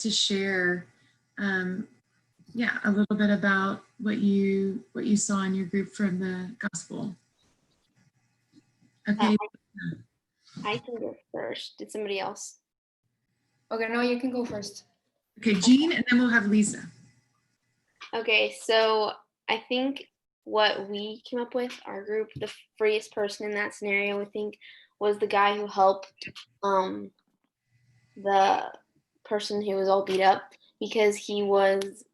to share, yeah, a little bit about what you saw in your group from the gospel. Okay. I can go first. Did somebody else? Okay, no, you can go first. Okay, Jean, and then we'll have Lisa. Okay, so I think what we came up with, our group, the freest person in that scenario, I think, was the guy who helped the person who was all beat up, because he was,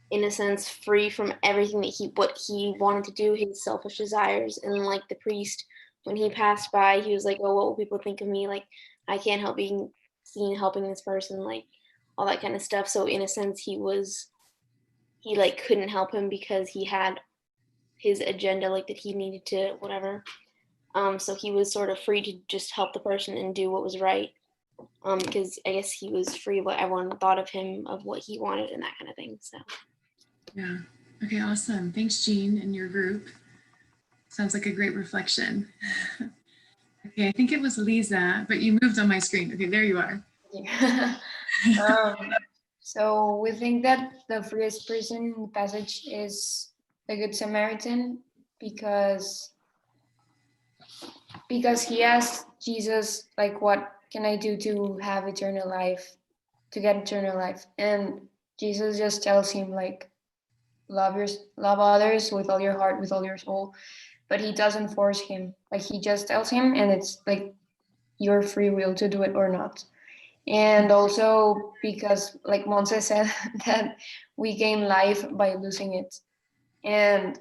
in a sense, free from everything that what he wanted to do, his selfish desires. And like the priest, when he passed by, he was like, oh, what will people think of me? Like, I can't help being seen helping this person, like all that kind of stuff. So in a sense, he like couldn't help him because he had his agenda, like that he needed to whatever. So he was sort of free to just help the person and do what was right. Because I guess he was free of what everyone thought of him, of what he wanted and that kind of thing. So yeah. Okay, awesome. Thanks, Jean, and your group. Sounds like a great reflection. Okay, I think it was Lisa, but you moved on my screen. Okay, there you are. So we think that the freest person in the passage is the Good Samaritan because he asked Jesus, like, what can I do to have eternal life, to get eternal life? And Jesus just tells him, like, love others with all your heart, with all your soul. But he doesn't force him. Like, he just tells him, and it's like your free will to do it or not. And also because, like Monse said, that we gain life by losing it. And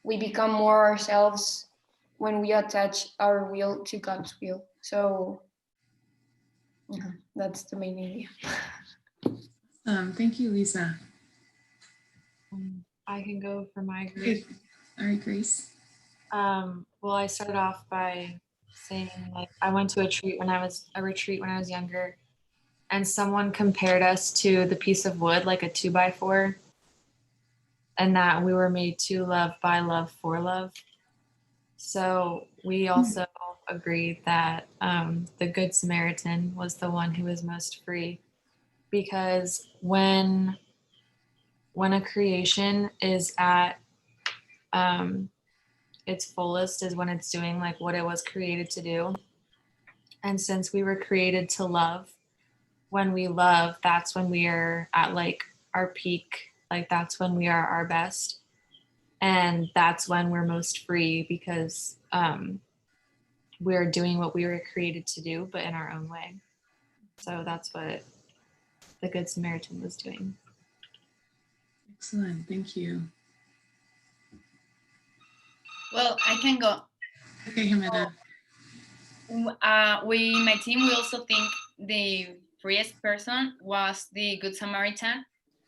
we become more ourselves when we attach our will to God's will. So that's the main idea. Thank you, Lisa. I can go for my group. Okay. All right, Grace. Well, I started off by saying, like, I went to a retreat when I was younger, and someone compared us to the piece of wood, like a 2x4, and that we were made to love, by love, for love. So we also agreed that the Good Samaritan was the one who was most free, because when a creation is at its fullest is when it's doing like what it was created to do. And since we were created to love, when we love, that's when we are at like our peak, like that's when we are our best. And that's when we're most free, because we're doing what we were created to do, but in our own way. So that's what the Good Samaritan was doing. Excellent, thank you. Well, I can go. Okay, Jimena. We, my team, we also think the freest person was the Good Samaritan,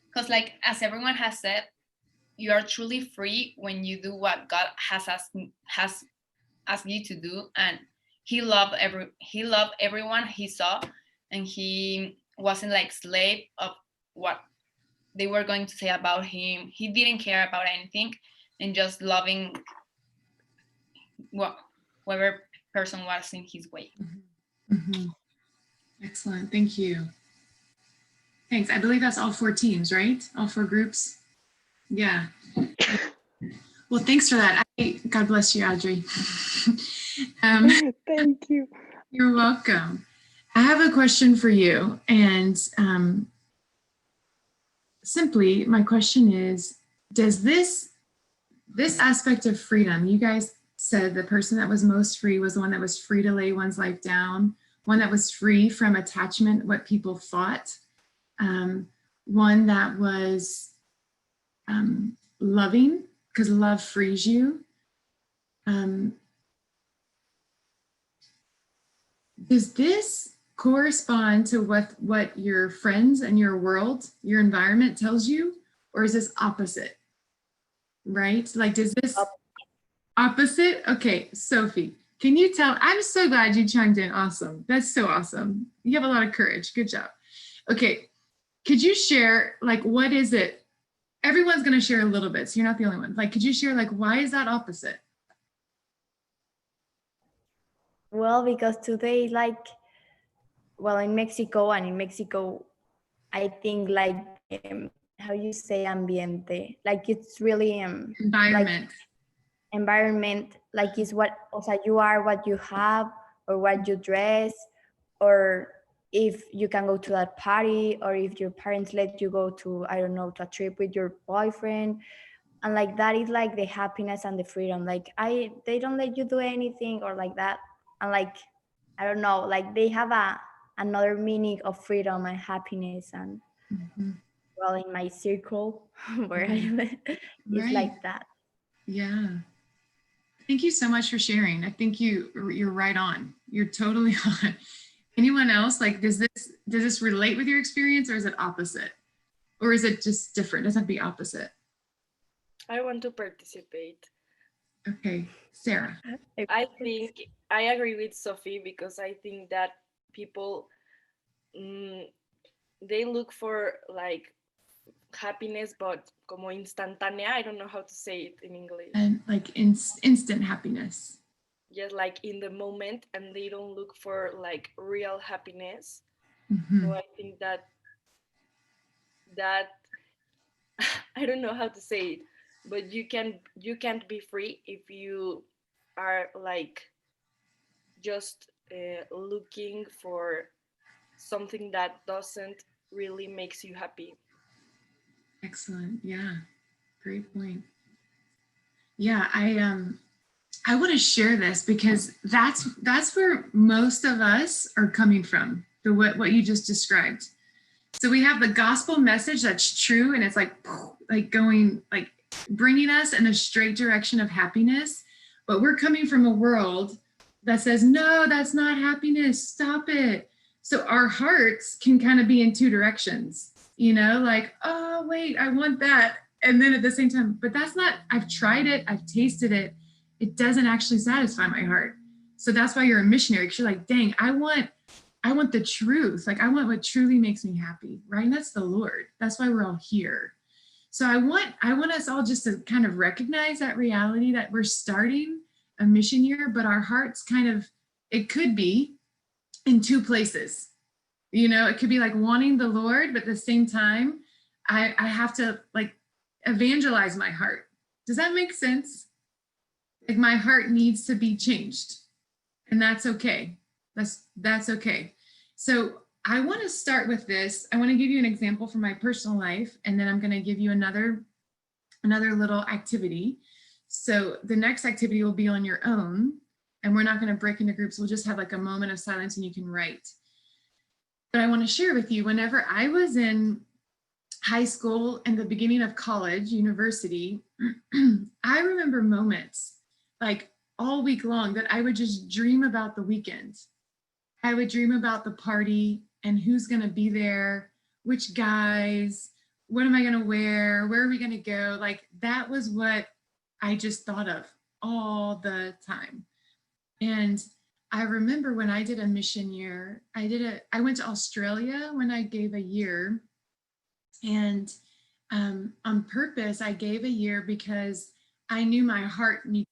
because, like, as everyone has said, you are truly free when you do what God has asked you to do, and he loved everyone he saw, and he wasn't like slave of what they were going to say about him. He didn't care about anything, and just loving whoever person was in his way. Mm-hmm. Excellent, thank you. Thanks. I believe that's all 4 teams, right? All 4 groups. Yeah. Well, thanks for that. God bless you, Audrey. Thank you. You're welcome. I have a question for you, and simply my question is, does this aspect of freedom, you guys said the person that was most free was the one that was free to lay one's life down, one that was free from attachment, what people thought, one that was loving, because love frees you. Does this correspond to what your friends and your world, your environment tells you, or is this opposite? Right? Like, does this opposite? Okay, Sophie, can you tell? I'm so glad you chimed in. Awesome. That's so awesome. You have a lot of courage. Good job. Okay, could you share, like, what is it? Everyone's going to share a little bit, so you're not the only one. Like, could you share, like, why is that opposite? Well, because today, like, well, in Mexico, I think like, how you say ambiente, like it's really like Environment. environment, like is what, o sea, you are what you have or what you dress, or if you can go to that party, or if your parents let you go to, I don't know, to a trip with your boyfriend. And like that is like the happiness and the freedom. Like they don't let you do anything or like that. And like, I don't know, like they have another meaning of freedom and happiness. And Mhm. well, in my circle where I live, it's Right. like that. Yeah. Thank you so much for sharing. I think you're right on. You're totally on. Anyone else? Like, does this relate with your experience, or is it opposite? Or is it just different? It doesn't have to be opposite. I want to participate. Okay, Sarah. I think I agree with Sophie, because I think that people they look for like happiness, but como instantánea. I don't know how to say it in English. And like instant happiness. Just like in the moment, and they don't look for like real happiness. Mhm. So I think that I don't know how to say it, but you can't be free if you are like just looking for something that doesn't really makes you happy. Excellent. Yeah. Great point. Yeah, I want to share this because that's where most of us are coming from. What you just described. So we have the gospel message that's true, and it's like going, like bringing us in a straight direction of happiness. But we're coming from a world that says, no, that's not happiness. Stop it. So our hearts can kind of be in two directions, like, oh, wait, I want that. And then at the same time, but that's not, I've tried it, I've tasted it. It doesn't actually satisfy my heart. So that's why you're a missionary, because you're like, dang, I want the truth. Like I want what truly makes me happy, right? And that's the Lord. That's why we're all here. So I want us all just to kind of recognize that reality that we're starting a mission year, but our hearts kind of, it could be in two places. It could be like wanting the Lord, but at the same time, I have to like evangelize my heart. Does that make sense? Like my heart needs to be changed, and that's okay. That's okay. So I want to start with this. I want to give you an example from my personal life, and then I'm going to give you another little activity. So the next activity will be on your own, and we're not going to break into groups. We'll just have like a moment of silence and you can write. But I want to share with you, whenever I was in high school and the beginning of college, university, I remember moments like all week long that I would just dream about the weekend. I would dream about the party and who's going to be there, which guys, what am I going to wear, where are we going to go? Like that was what I just thought of all the time. And I remember when I did a mission year, I went to Australia when I gave a year. And on purpose, I gave a year because I knew my heart needed.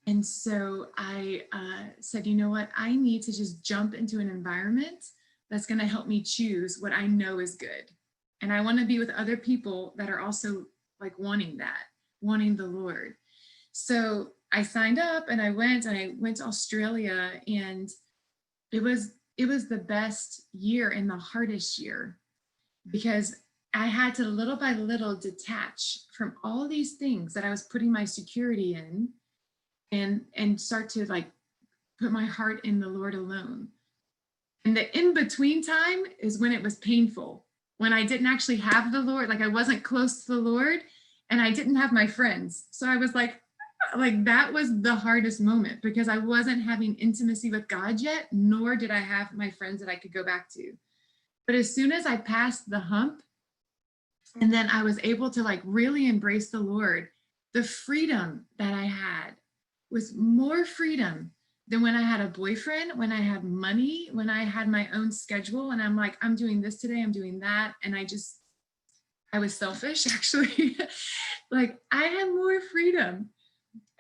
And so I said, you know what? I need to just jump into an environment that's going to help me choose what I know is good. And I want to be with other people that are also like wanting the Lord. So I signed up and I went to Australia, and it was the best year and the hardest year, because I had to little by little detach from all these things that I was putting my security in, and start to like put my heart in the Lord alone. And the in-between time is when it was painful, when I didn't actually have the Lord, like I wasn't close to the Lord, and I didn't have my friends. So I was like that was the hardest moment, because I wasn't having intimacy with God yet, nor did I have my friends that I could go back to. But as soon as I passed the hump, and then I was able to like really embrace the Lord, the freedom that I had was more freedom than when I had a boyfriend, when I had money, when I had my own schedule, and I'm like, I'm doing this today, I'm doing that. And I was selfish, actually. Like I had more freedom.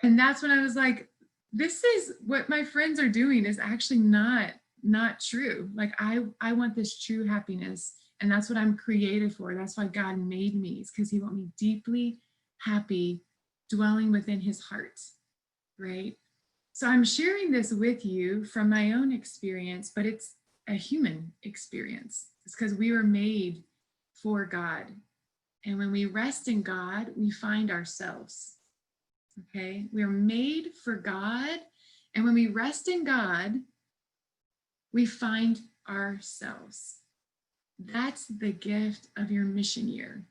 And that's when I was like, this is what my friends are doing is actually not not true. Like I want this true happiness, and that's what I'm created for. That's why God made me. It's because he wants me deeply happy, dwelling within his heart, right? So I'm sharing this with you from my own experience, but it's a human experience. It's because we were made for God. And when we rest in God, we find ourselves. Okay? We're made for God. And when we rest in God, we find ourselves. That's the gift of your mission year.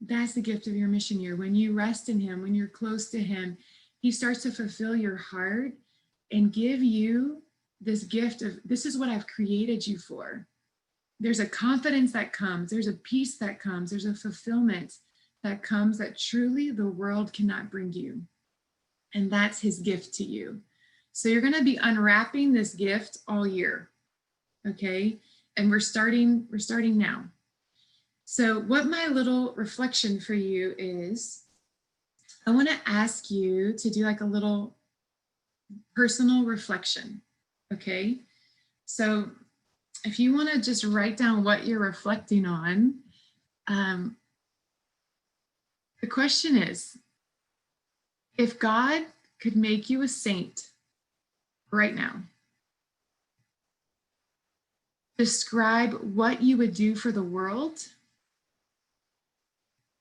That's the gift of your mission year. When you rest in him, when you're close to him, he starts to fulfill your heart and give you this gift of, this is what I've created you for. There's a confidence that comes, there's a peace that comes, there's a fulfillment that comes that truly the world cannot bring you. And that's his gift to you. So you're going to be unwrapping this gift all year. Okay? And we're starting now. So what my little reflection for you is, I want to ask you to do like a little personal reflection. Okay? So if you want to just write down what you're reflecting on, the question is, if God could make you a saint right now, describe what you would do for the world,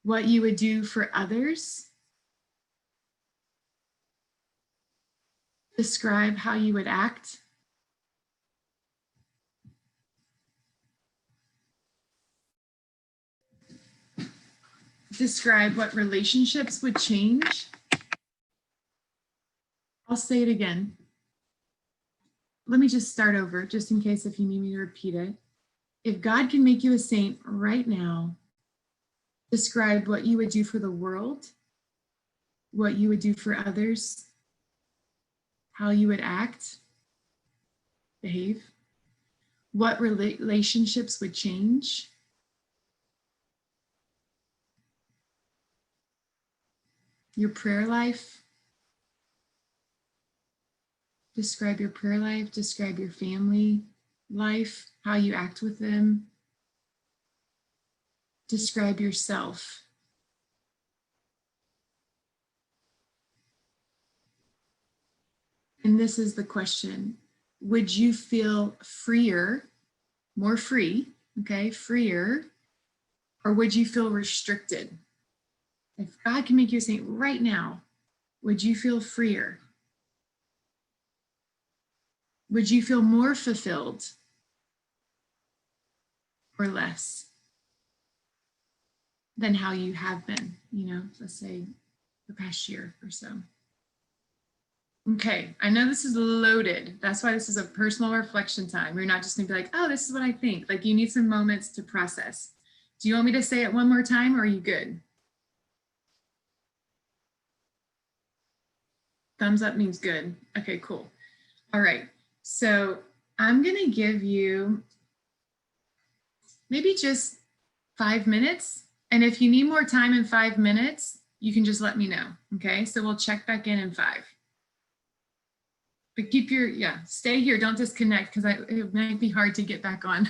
what you would do for others, describe how you would act, describe what relationships would change. I'll say it again. Let me just start over, just in case if you need me to repeat it. If God can make you a saint right now, describe what you would do for the world, what you would do for others, how you would act, behave, what relationships would change, your prayer life. Describe your prayer life, describe your family life, how you act with them. Describe yourself. And this is the question. Would you feel freer, more free, okay, freer, or would you feel restricted? If God can make you a saint right now, would you feel freer? Would you feel more fulfilled or less than how you have been, let's say the past year or so? Okay, I know this is loaded. That's why this is a personal reflection time. You're not just gonna be like, oh, this is what I think. Like, you need some moments to process. Do you want me to say it one more time, or are you good? Thumbs up means good. Okay, cool. All right, so I'm gonna give you maybe just 5 minutes. And if you need more time in 5 minutes, you can just let me know, okay? So we'll check back in 5. But keep stay here, don't disconnect, because it might be hard to get back on.